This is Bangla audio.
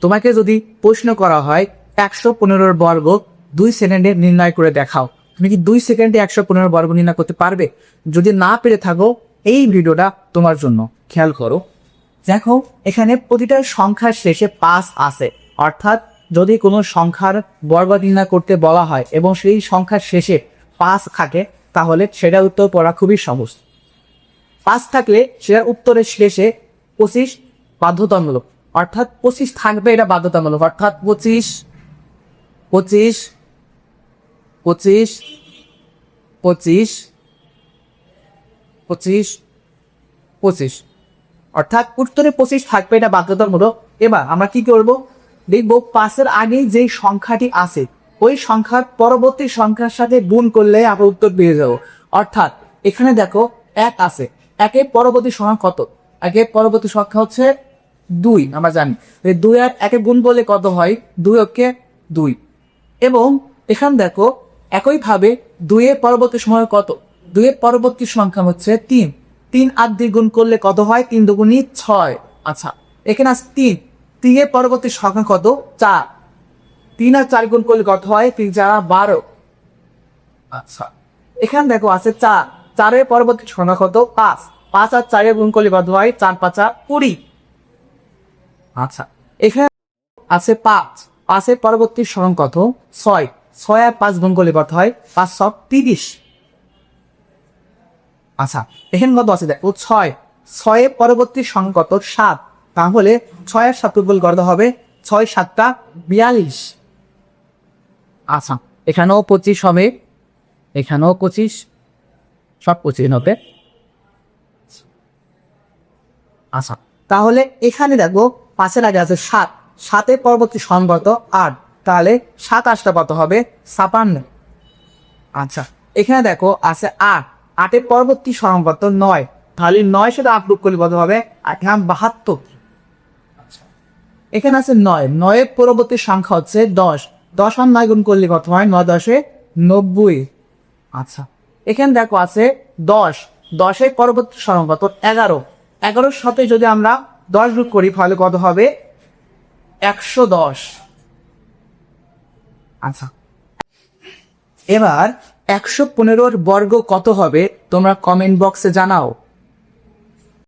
তোমাকে যদি প্রশ্ন করা হয় 115 বর্গ 2 সেকেন্ডে নির্ণয় করে দেখাও, তুমি কি 2 সেকেন্ডে 115 বর্গ নির্ণয় করতে পারবে? যদি না পেরে থাকো এই ভিডিওটা তোমার জন্য। খেয়াল করো, দেখো এখানে প্রতিটা সংখ্যার শেষে 5 আছে, অর্থাৎ যদি কোনো সংখ্যার বর্গ নির্ণয় করতে বলা হয় এবং সেই সংখ্যার শেষে 5 থাকে তাহলে সেটার উত্তর পড়া খুবই সহজ। 5 থাকলে সেটার উত্তরের শেষে 25 বাধ্যতামূলক, অর্থাৎ 25 থাকবে, এটা বাধ্যতামূলক, অর্থাৎ 25 25 25 25 25 25, অর্থাৎ উত্তরে 25 থাকবে, এটা বাধ্যতামূলক। এবার আমরা কি করব, দেখব 5-এর আগে যেই সংখ্যাটি আছে ওই সংখ্যার পরবর্তী সংখ্যার সাথে গুণ করলে আমরা উত্তর পেয়ে যাব। অর্থাৎ এখানে দেখো 1 আছে, 1-এর পরবর্তী সংখ্যা কত? 1-এর পরবর্তী সংখ্যা হচ্ছে 2, আমরা জানি 2 আর 1-এ গুণ করলে কত হয়? 2 × 2। এবং এখানে দেখো একইভাবে 2-এর পরবর্তী সংখ্যা কত? 2-এর পরবর্তী সংখ্যা হচ্ছে 3, 3 আর 2 গুণ করলে কত হয়? 3 × 2 = 6। আচ্ছা, এখানে আছে 3, 3-এর পরবর্তী সংখ্যা কত? 4, 3 আর 4 গুণ করলে কত হয়? 3 × 4 = 12। আচ্ছা, এখানে দেখো আছে 4, 4-এর পরবর্তী সংখ্যা কত? 5, 5 আর 4 গুণ করলে কত হয়? 4 × 5 = 20। আচ্ছা, এখানে আছে 5, 5-এর পরবর্তী সংখ্যা কত? 6, 6 আর 5 গুণ করলে কত হয়? 5 × 6 = 30। আচ্ছা, এখানে কত আছে দেখো? 6, 6-এর পরবর্তী সংখ্যা কত? 7, তাহলে 6 আর 7 গুণ করতে হবে, 6 × 7 = 42। আচ্ছা, এখানেও 25 হবে, এখানেও 25, সব 25 হবে। আচ্ছা, তাহলে এখানে দেখো 5-এর আগে আছে 7, 7-এর পরবর্তী সংখ্যা কত? 8, তাহলে 7 × 8 কত হবে? 56। আচ্ছা, এখানে দেখো আছে 8, 8-এর পরবর্তী সংখ্যা কত? 9, তাহলে 9-এর সাথে 8 যোগ করলে কত হবে? 72। এখানে আছে 9, 9-এর পরবর্তী সংখ্যা হচ্ছে 10, 10 আর 9 গুণ করলে কত হয়? 9 × 10 = 90। আচ্ছা, এখানে দেখো আছে 10, 10-এর পরবর্তী সংখ্যা কত? 11, 11-এর সাথে যদি আমরা 10 যোগ করি তাহলে কত হবে? 110। আচ্ছা, এবার 115-র বর্গ কত হবে তোমরা কমেন্ট বক্সে জানাও।